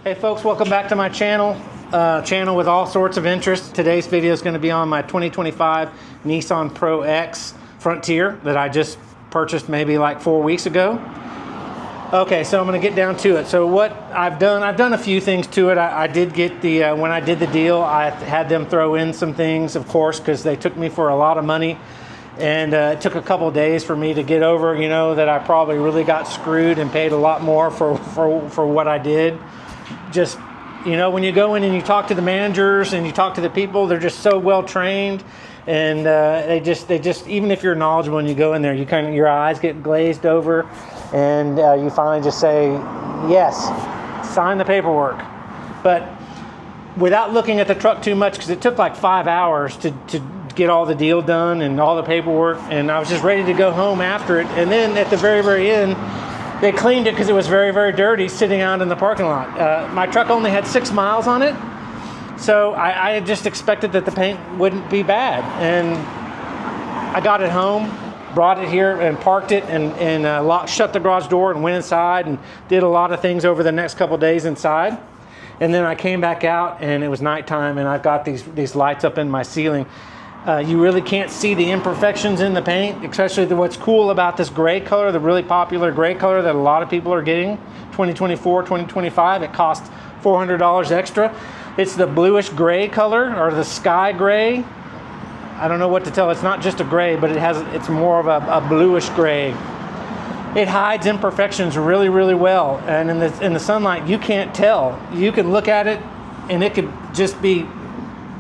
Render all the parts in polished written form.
Hey folks, welcome back to my channel with all sorts of interest. Today's video is going to be on my 2025 Nissan Pro-X Frontier that I just purchased maybe like 4 weeks ago. Okay, so I'm going to get down to it. So what I've done a few things to it. I did get the, when I did the deal, I had them throw in some things, of course, because they took me for a lot of money. And it took a couple of days for me to get over, you know, that I probably really got screwed and paid a lot more for what I did. Just, you know, when you go in and you talk to the managers and you talk to the people, they're just so well trained, and they just even if you're knowledgeable and you go in there, you kind of, your eyes get glazed over, and you finally just say yes, sign the paperwork. But without looking at the truck too much, because it took like 5 hours to get all the deal done and all the paperwork, and I was just ready to go home after it. And then at the very end, they cleaned it because it was very dirty sitting out in the parking lot. My truck only had 6 miles on it, so I had just expected that the paint wouldn't be bad. And I got it home, brought it here and parked it, and shut the garage door and went inside and did a lot of things over the next couple days inside. And then I came back out and it was nighttime, and I've got these lights up in my ceiling. You really can't see the imperfections in the paint, especially what's cool about this gray color, the really popular gray color that a lot of people are getting, 2024, 2025. It costs $400 extra. It's the bluish gray color, or the sky gray. I don't know what to tell. It's not just a gray, but it's more of a bluish gray. It hides imperfections really well, and in the sunlight you can't tell. You can look at it and it could just be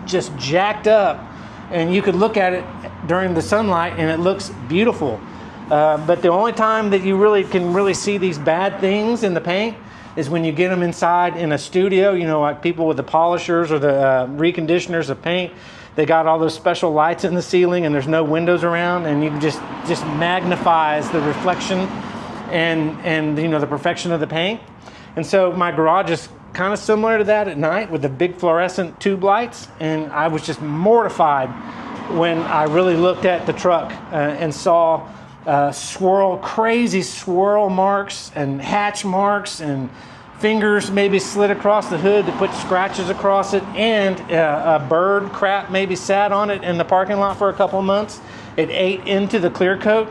jacked up, and you could look at it during the sunlight and it looks beautiful. But the only time that you can really see these bad things in the paint is when you get them inside in a studio, you know, like people with the polishers or the reconditioners of paint. They got all those special lights in the ceiling and there's no windows around, and you can just magnifies the reflection and you know, the perfection of the paint. And so my garage is kind of similar to that at night with the big fluorescent tube lights, and I was just mortified when I really looked at the truck and saw crazy swirl marks and hatch marks and fingers maybe slid across the hood to put scratches across it, and a bird crap maybe sat on it in the parking lot for a couple of months. It ate into the clear coat,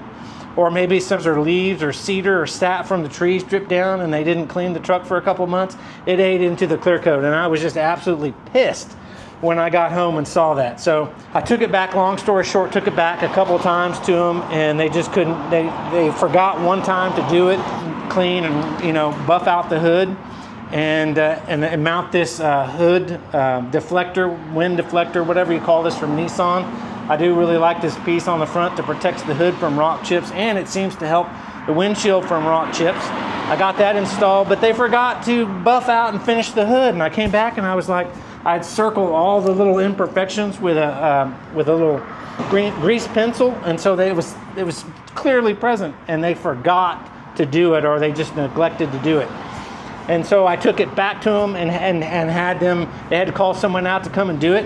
or maybe some sort of leaves or cedar or sap from the trees dripped down and they didn't clean the truck for a couple of months. It ate into the clear coat, and I was just absolutely pissed when I got home and saw that. So I took it back, long story short, took it back a couple of times to them, and they just couldn't, they forgot one time to do it, clean and, you know, buff out the hood and mount this hood deflector, wind deflector, whatever you call this, from Nissan. I do really like this piece on the front that protects the hood from rock chips, and it seems to help the windshield from rock chips. I got that installed, but they forgot to buff out and finish the hood, and I came back and I was like, I'd circled all the little imperfections with a little grease pencil, and so it was clearly present, and they forgot to do it, or they just neglected to do it. And so I took it back to them and they had to call someone out to come and do it.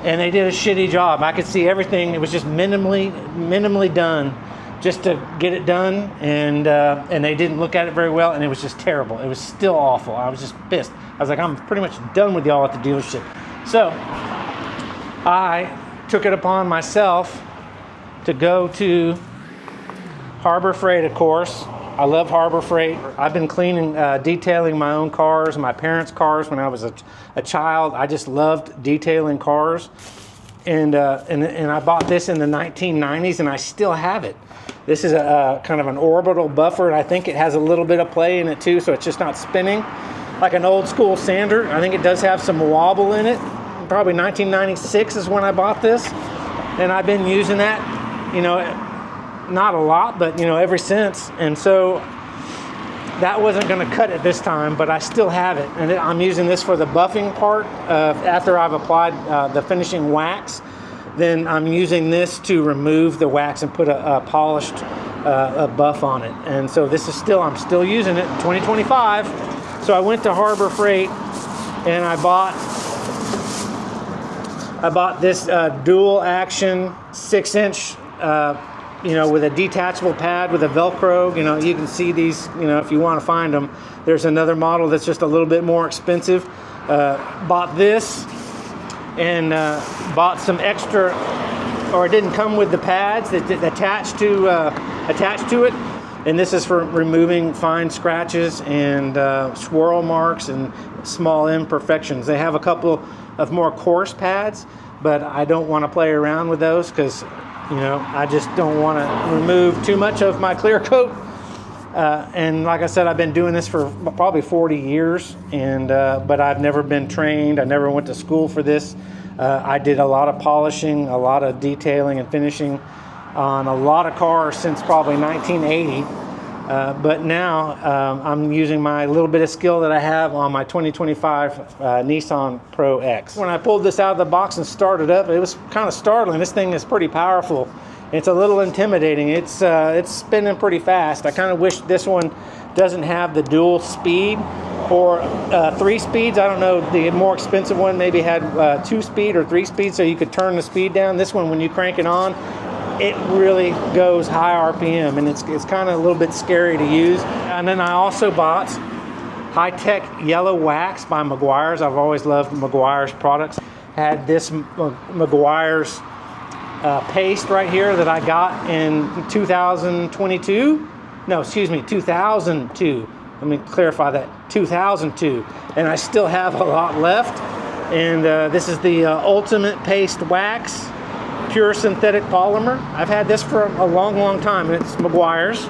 And they did a shitty job. I could see everything. It was just minimally done, just to get it done, and they didn't look at it very well, and it was just terrible. It was still awful. I was just pissed. I was like, I'm pretty much done with y'all at the dealership. So I took it upon myself to go to Harbor Freight, of course. I love Harbor Freight. I've been cleaning, detailing my own cars, my parents' cars when I was a child. I just loved detailing cars. And I bought this in the 1990s, and I still have it. This is a kind of an orbital buffer, and I think it has a little bit of play in it too, so it's just not spinning like an old school sander. I think it does have some wobble in it. Probably 1996 is when I bought this, and I've been using that, you know, not a lot, but you know, ever since. And so that wasn't going to cut it this time, but I still have it, and I'm using this for the buffing part. After I've applied the finishing wax, then I'm using this to remove the wax and put a polished buff on it. And so this is I'm still using it in 2025. So I went to Harbor Freight and I bought this dual action 6-inch you know, with a detachable pad with a Velcro. You know, you can see these, you know, if you want to find them. There's another model that's just a little bit more expensive. Bought this and bought some extra, or it didn't come with the pads that attached to it. And this is for removing fine scratches and swirl marks and small imperfections. They have a couple of more coarse pads, but I don't want to play around with those because, you know, I just don't want to remove too much of my clear coat. And like I said, I've been doing this for probably 40 years, and but I've never been trained. I never went to school for this. I did a lot of polishing, a lot of detailing and finishing on a lot of cars since probably 1980. But now I'm using my little bit of skill that I have on my 2025 Nissan Pro-X. When I pulled this out of the box and started up, it was kind of startling. This thing is pretty powerful. It's a little intimidating. It's spinning pretty fast. I kind of wish this one doesn't have the dual speed or 3 speeds. I don't know, the more expensive one maybe had 2 speed or 3 speed, so you could turn the speed down. This one, when you crank it on, it really goes high RPM, and it's kind of a little bit scary to use. And then I also bought high-tech yellow wax by Meguiar's. I've always loved Meguiar's products. Had this Meguiar's paste right here that I got in 2022. No, excuse me, 2002. Let me clarify that, 2002. And I still have a lot left. And this is the Ultimate Paste Wax, pure synthetic polymer. I've had this for a long time, and it's Meguiar's.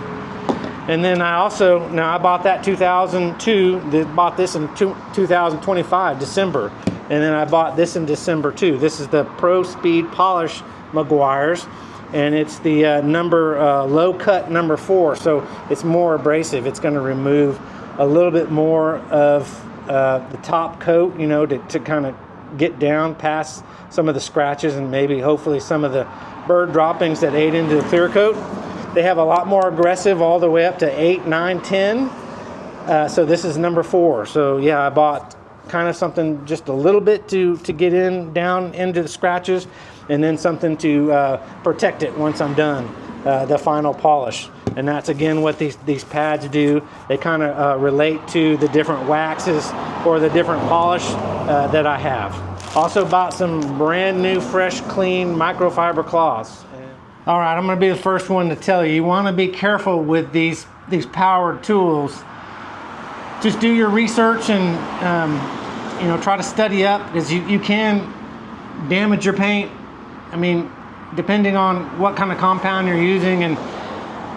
And then I also, now I bought that 2002, bought this in 2025, December. And then I bought this in December too. This is the Pro Speed Polish Meguiar's, and it's the low cut number 4, so it's more abrasive. It's going to remove a little bit more of the top coat, you know, to kind of get down past some of the scratches and maybe hopefully some of the bird droppings that ate into the clear coat. They have a lot more aggressive, all the way up to 8, 9, 10. So this is number 4. So yeah, I bought kind of something just a little bit to get down into the scratches, and then something to protect it once I'm done, the final polish. And that's again what these pads do. They kind of relate to the different waxes or the different polish that I have. Also bought some brand new, fresh, clean microfiber cloths. All right, I'm going to be the first one to tell you, you want to be careful with these powered tools. Just do your research and you know, try to study up, because you can damage your paint. I mean, depending on what kind of compound you're using, and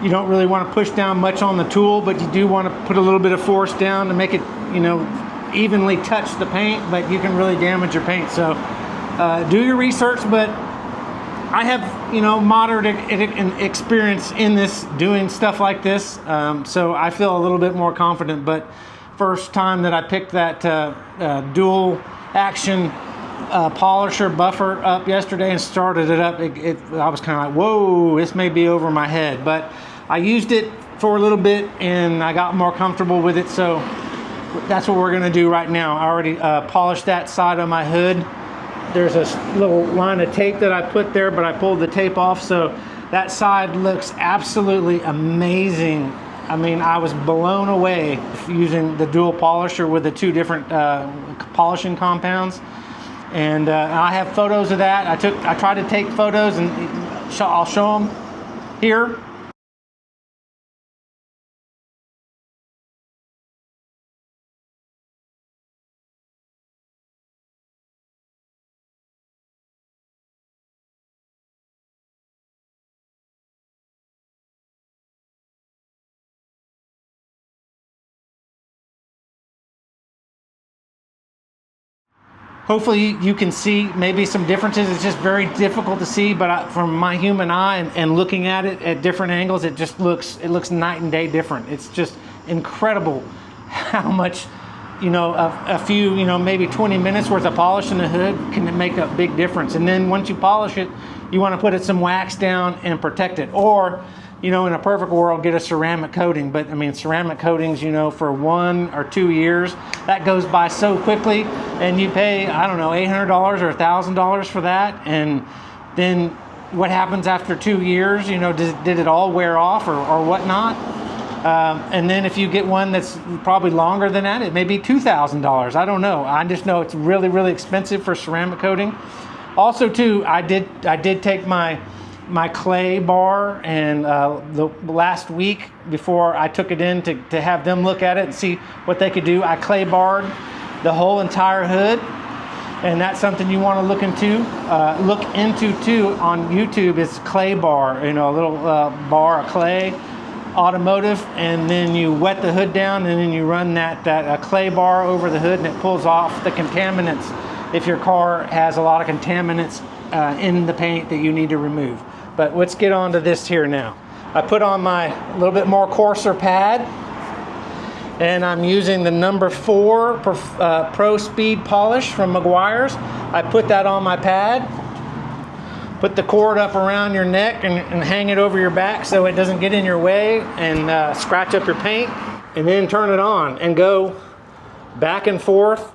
you don't really want to push down much on the tool, but you do want to put a little bit of force down to make it, you know, evenly touch the paint, but you can really damage your paint. So do your research, but I have, you know, moderate experience in this, doing stuff like this, so I feel a little bit more confident. But first time that I picked that dual action polisher buffer up yesterday and started it up, I was kind of like, whoa, this may be over my head. But I used it for a little bit and I got more comfortable with it, so that's what we're going to do right now. I already polished that side of my hood. There's a little line of tape that I put there, but I pulled the tape off, so that side looks absolutely amazing. I mean, I was blown away using the dual polisher with the 2 different polishing compounds. And I have photos of that. I tried to take photos, and I'll show them here. Hopefully you can see maybe some differences. It's just very difficult to see, but from my human eye and looking at it at different angles, it looks night and day different. It's just incredible how much, you know, a few, you know, maybe 20 minutes worth of polish in the hood can make a big difference. And then once you polish it, you want to put some wax down and protect it. Or, you know, in a perfect world, get a ceramic coating. But I mean, ceramic coatings, you know, for 1 or 2 years, that goes by so quickly, and you pay, I don't know, $800 or $1,000 for that. And then what happens after 2 years? You know, did it all wear off or whatnot? And then if you get one that's probably longer than that, it may be $2,000. I don't know. I just know it's really, really expensive for ceramic coating. Also too, I did take my clay bar, and the last week before I took it in to have them look at it and see what they could do, I clay barred the whole entire hood. And that's something you want to look into too on YouTube. Is clay bar, a little bar of clay, automotive, and then you wet the hood down, and then you run that clay bar over the hood, and it pulls off the contaminants if your car has a lot of contaminants in the paint that you need to remove. But let's get on to this here now. I put on my little bit more coarser pad, and I'm using the number 4 Pro Speed polish from Meguiar's. I put that on my pad. Put the cord up around your neck and hang it over your back so it doesn't get in your way and scratch up your paint. And then turn it on and go back and forth.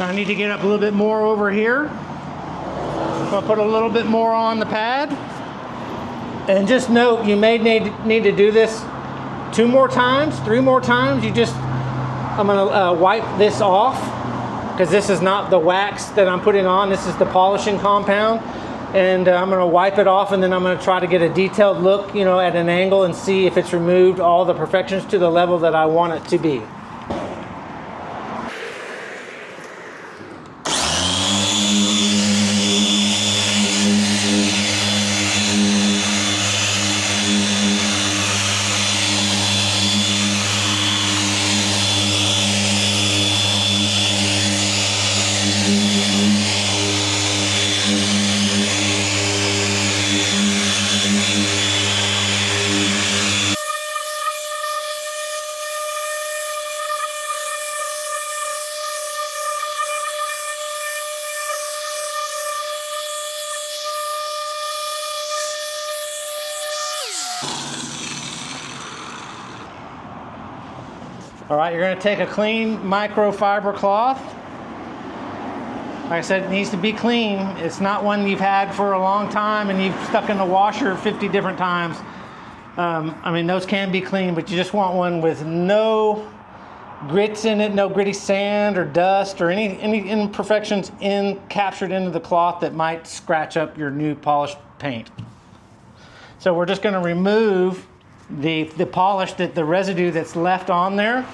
I need to get up a little bit more over here. I'll put a little bit more on the pad. And just note, you may need to do this 2 more times, 3 more times. I'm gonna wipe this off, because this is not the wax that I'm putting on. This is the polishing compound. And I'm gonna wipe it off, and then I'm gonna try to get a detailed look, at an angle, and see if it's removed all the imperfections to the level that I want it to be. All right, you're gonna take a clean microfiber cloth. Like I said, it needs to be clean. It's not one you've had for a long time and you've stuck in the washer 50 different times. Those can be clean, but you just want one with no grits in it, no gritty sand or dust or any imperfections captured into the cloth that might scratch up your new polished paint. So we're just gonna remove the polish, the residue that's left on there,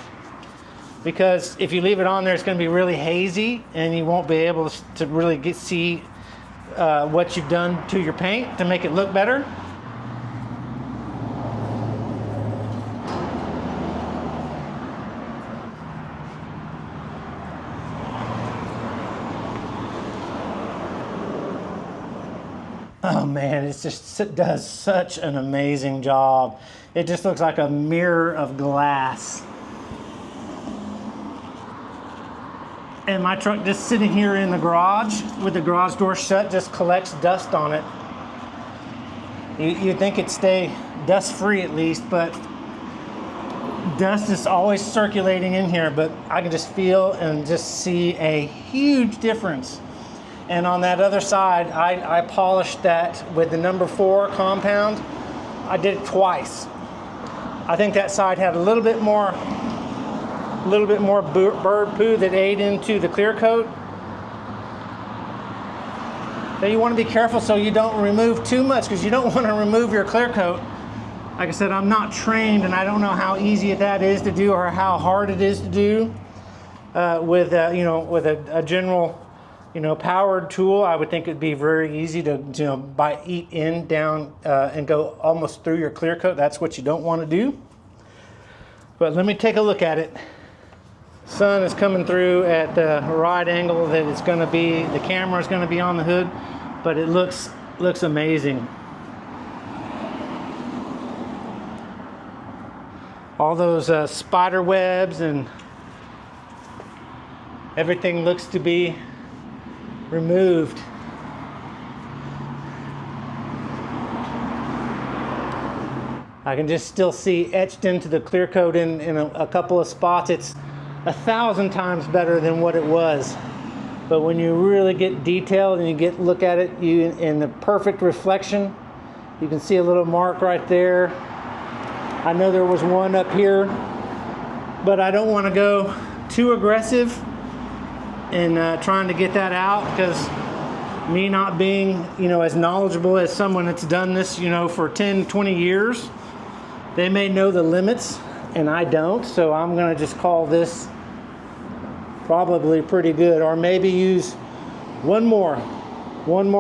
because if you leave it on there, it's going to be really hazy and you won't be able to really see what you've done to your paint to make it look better. Oh man, it does such an amazing job. It just looks like a mirror of glass. And my truck just sitting here in the garage with the garage door shut just collects dust on it. You'd think it'd stay dust free at least, but dust is always circulating in here, but I can just feel and just see a huge difference. And on that other side, I polished that with the number 4 compound. I did it twice. I think that side had a little bit more bird poo that ate into the clear coat. So you want to be careful so you don't remove too much, because you don't want to remove your clear coat. Like I said, I'm not trained and I don't know how easy that is to do or how hard it is to do with a general powered tool. I would think it'd be very easy to eat in, down, and go almost through your clear coat. That's what you don't want to do. But let me take a look at it. Sun is coming through at the right angle that it's going to be. The camera is going to be on the hood, but it looks amazing. All those spider webs and Everything looks to be removed. I can just still see etched into the clear coat in a couple of spots. It's 1,000 times better than what it was. But when you really get detailed and you look at it, in the perfect reflection, you can see a little mark right there. I know there was one up here, but I don't want to go too aggressive in trying to get that out, because me not being, as knowledgeable as someone that's done this, for 10, 20 years, they may know the limits and I don't. So I'm going to just call this probably pretty good, or maybe use one more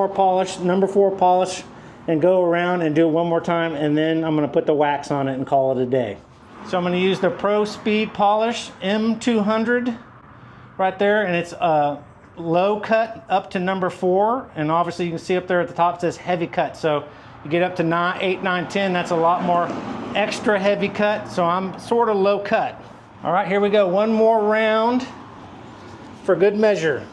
polish, number 4 polish, and go around and do it one more time, and then I'm going to put the wax on it and call it a day. So I'm going to use the Pro Speed Polish M200 right there, and it's low cut up to number 4, and obviously you can see up there at the top it says heavy cut. So you get up to 9, 8, 9, 10, that's a lot more extra heavy cut. So I'm sort of low cut. All right, here we go. One more round for good measure.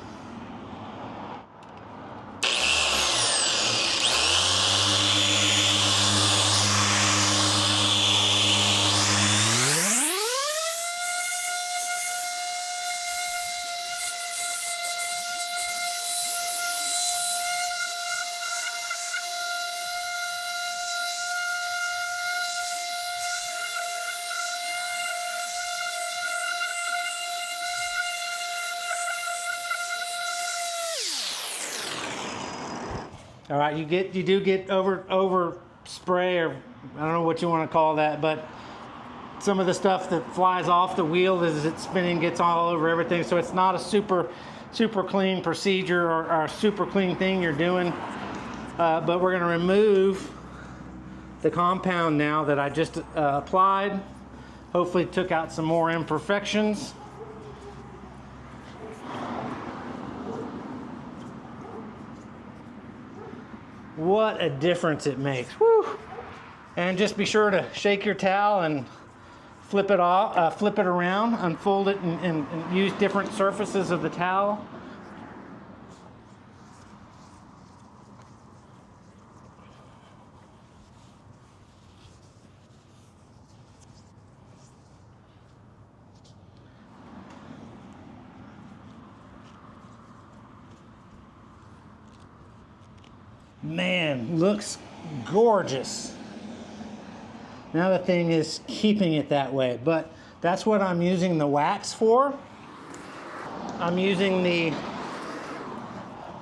All right, you do get over spray, or I don't know what you want to call that, but some of the stuff that flies off the wheel as it's spinning gets all over everything. So it's not a super clean procedure or a super clean thing you're doing. But we're going to remove the compound now that I just applied. Hopefully took out some more imperfections. What a difference it makes. Woo. And just be sure to shake your towel and flip it around, unfold it, and use different surfaces of the towel. Man, looks gorgeous. Now the thing is keeping it that way, but that's what I'm using the wax for. I'm using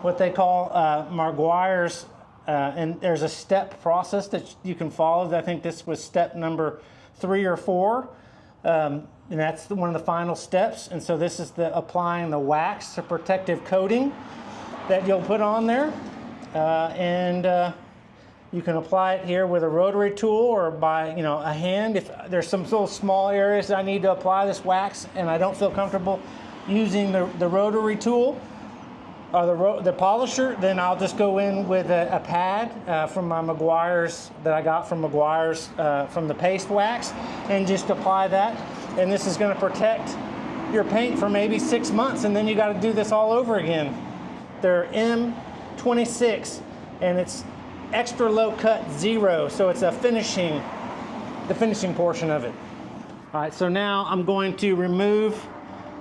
what they call Maguire's, and there's a step process that you can follow. I think this was step number 3 or 4, and that's one of the final steps. And so this is applying the wax, the protective coating that you'll put on there. You can apply it here with a rotary tool or by a hand. If there's some little small areas that I need to apply this wax and I don't feel comfortable using the rotary tool or the polisher, then I'll just go in with a pad from my Maguire's that I got from Maguire's from the paste wax, and just apply that. And this is going to protect your paint for maybe 6 months, and then you got to do this all over again. They're M26, and it's extra low cut 0, so it's the finishing portion of it. All right, so now I'm going to remove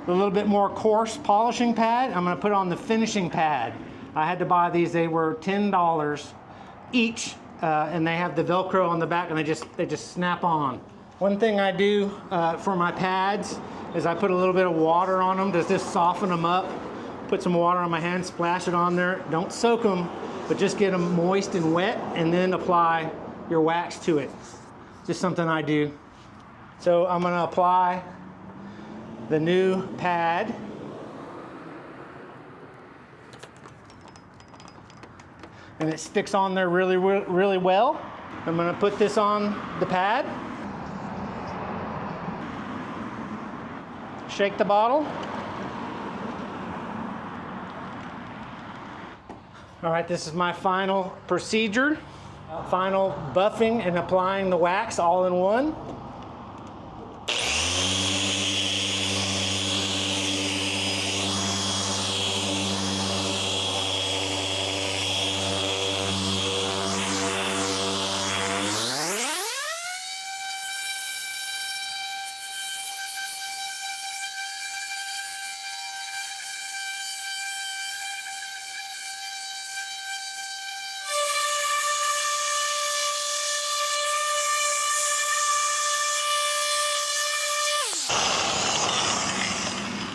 the little bit more coarse polishing pad. I'm going to put on the finishing pad. I had to buy these. They were $10 each, and they have the Velcro on the back, and they just snap on. One thing I do for my pads is I put a little bit of water on them to just soften them up. Put some water on my hand, splash it on there. Don't soak them, but just get them moist and wet, and then apply your wax to it. Just something I do. So I'm going to apply the new pad. And it sticks on there really well. I'm going to put this on the pad. Shake the bottle. All right, this is my final procedure. Final buffing and applying the wax all in one.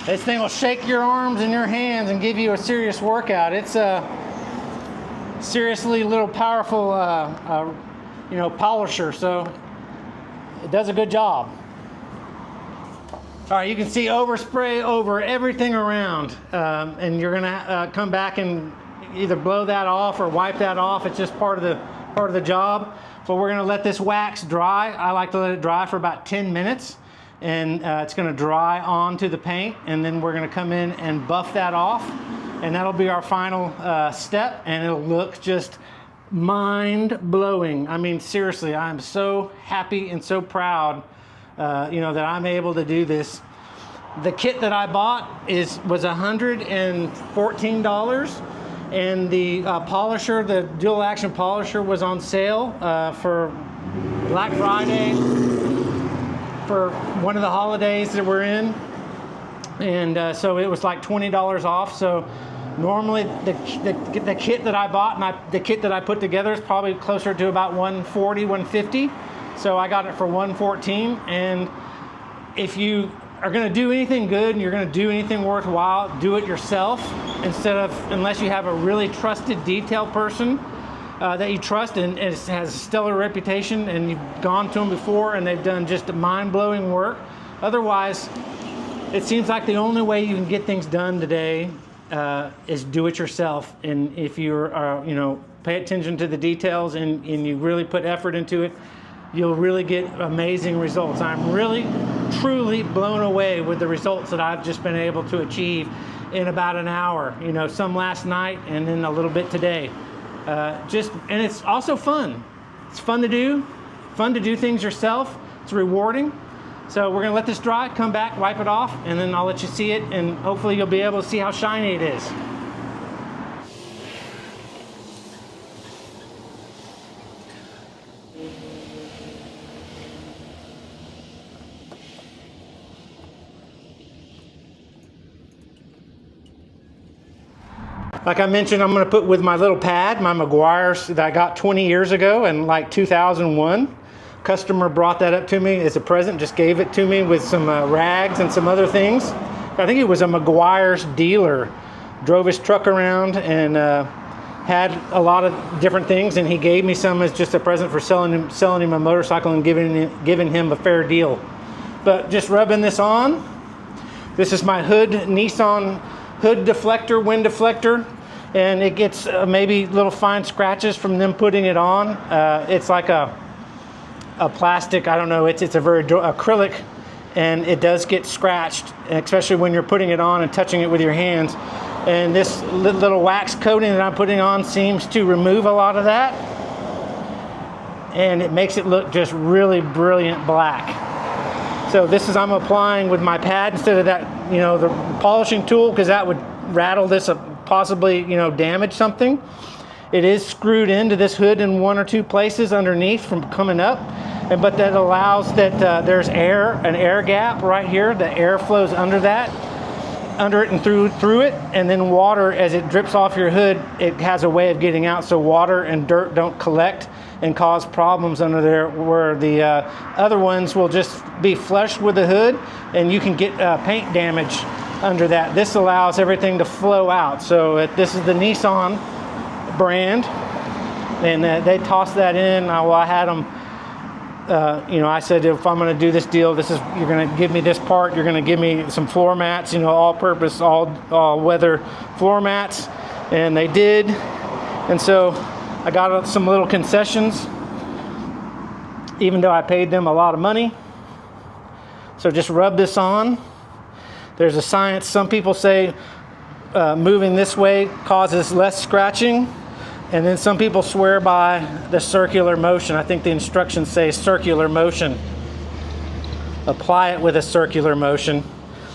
This thing will shake your arms and your hands and give you a serious workout. It's a seriously little powerful, you know, polisher. So it does a good job. All right, you can see overspray over everything around, and you're gonna come back and either blow that off or wipe that off. It's just part of the job. But we're gonna let this wax dry. I like to let it dry for about 10 minutes. And it's going to dry onto the paint, and then we're going to come in and buff that off, and that'll be our final step, and it'll look just mind-blowing. I mean, seriously, I'm so happy and so proud, you know, that I'm able to do this. The kit that I bought was $114, and the polisher, the dual action polisher, was on sale for Black Friday, for one of the holidays that we're in, and so it was like $20 off. So normally the kit that I bought and the kit that I put together is probably closer to about $140, $150. So I got it for $114. And if you are going to do anything good and you're going to do anything worthwhile, do it yourself unless you have a really trusted detail person that you trust and it has a stellar reputation and you've gone to them before and they've done just mind-blowing work. Otherwise, it seems like the only way you can get things done today is do it yourself. And if you're, you know, pay attention to the details and you really put effort into it, you'll really get amazing results. I'm really, truly blown away with the results that I've just been able to achieve in about an hour. You know, some last night and then a little bit today. And it's also fun. It's fun to do things yourself. It's rewarding. So we're gonna let this dry, come back, wipe it off, and then I'll let you see it, and hopefully you'll be able to see how shiny it is. Like I mentioned, I'm going to put with my little pad, my Meguiar's that I got 20 years ago in like 2001. Customer brought that up to me as a present, just gave it to me with some rags and some other things. I think it was a Meguiar's dealer. Drove his truck around and had a lot of different things, and he gave me some as just a present for selling him a motorcycle and giving him a fair deal. But just rubbing this on. This is my Nissan hood deflector, wind deflector, and it gets maybe little fine scratches from them putting it on. It's like a plastic, I don't know, it's a very acrylic, and it does get scratched, especially when you're putting it on and touching it with your hands. And this little wax coating that I'm putting on seems to remove a lot of that, and it makes it look just really brilliant black. So this is I'm applying with my pad instead of that, you know, the polishing tool, because that would rattle this up, possibly, you know, damage something. It is screwed into this hood in one or two places underneath from coming up, but that allows that there's an air gap right here. The air flows under it and through it, and then water, as it drips off your hood, it has a way of getting out, so water and dirt don't collect and cause problems under there, where the other ones will just be flushed with the hood and you can get paint damage under that. This allows everything to flow out. So this is the Nissan brand, and they tossed that in. I had them, you know, I said, if I'm going to do this deal, you're going to give me this part, you're going to give me some floor mats, you know, all-purpose, all-weather floor mats, and they did. And so I got some little concessions, even though I paid them a lot of money. So just rub this on. There's a science. Some people say moving this way causes less scratching. And then some people swear by the circular motion. I think the instructions say circular motion. Apply it with a circular motion.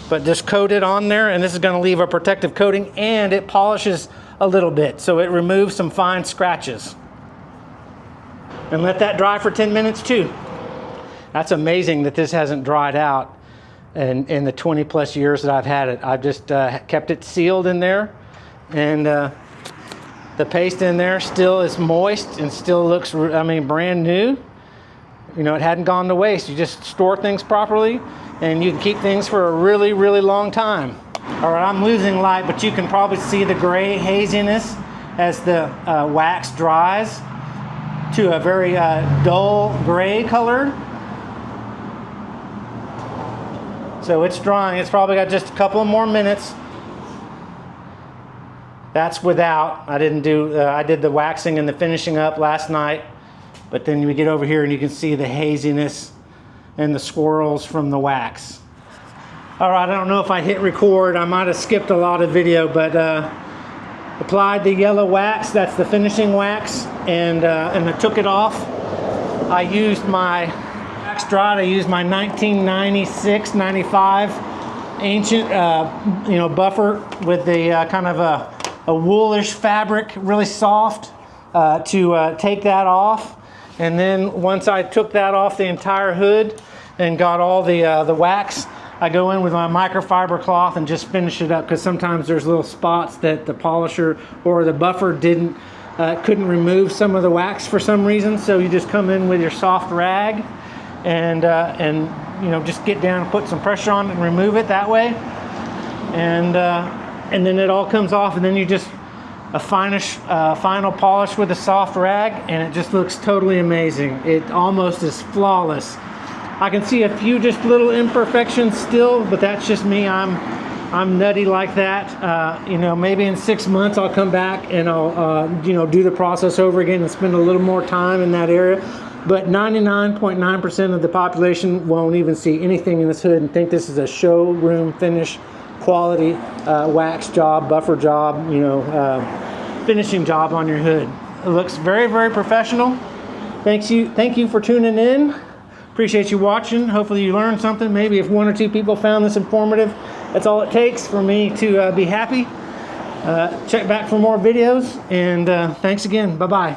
But just coat it on there, and this is going to leave a protective coating, and it polishes a little bit, so it removes some fine scratches. And let that dry for 10 minutes too. That's amazing that this hasn't dried out in the 20 plus years that I've had it. I've just kept it sealed in there, and the paste in there still is moist and still looks, I mean, brand new. You know, it hadn't gone to waste. You just store things properly and you can keep things for a really, really long time. All right, I'm losing light, but you can probably see the gray haziness as the wax dries to a very dull gray color. So it's drying. It's probably got just a couple more minutes. That's without. I didn't do. I did the waxing and the finishing up last night, but then we get over here and you can see the haziness and the swirls from the wax. All right, I don't know if I hit record. I might have skipped a lot of video, but applied the yellow wax. That's the finishing wax, and I took it off. I used my wax dried. I used my 1996-95 ancient, buffer with the kind of a woolish fabric, really soft, to take that off. And then once I took that off the entire hood and got all the wax, I go in with my microfiber cloth and just finish it up, because sometimes there's little spots that the polisher or the buffer couldn't remove some of the wax for some reason. So you just come in with your soft rag and just get down and put some pressure on it and remove it that way. And then it all comes off, and then you just a final polish with a soft rag, and it just looks totally amazing. It almost is flawless. I can see a few just little imperfections still, but that's just me. I'm nutty like that. Maybe in 6 months I'll come back and I'll do the process over again and spend a little more time in that area. But 99.9% of the population won't even see anything in this hood and think this is a showroom finish quality wax job, buffer job, finishing job on your hood. It looks very, very professional. Thank you for tuning in. Appreciate you watching. Hopefully you learned something. Maybe if 1 or 2 people found this informative, that's all it takes for me to be happy. Check back for more videos, and thanks again. Bye-bye.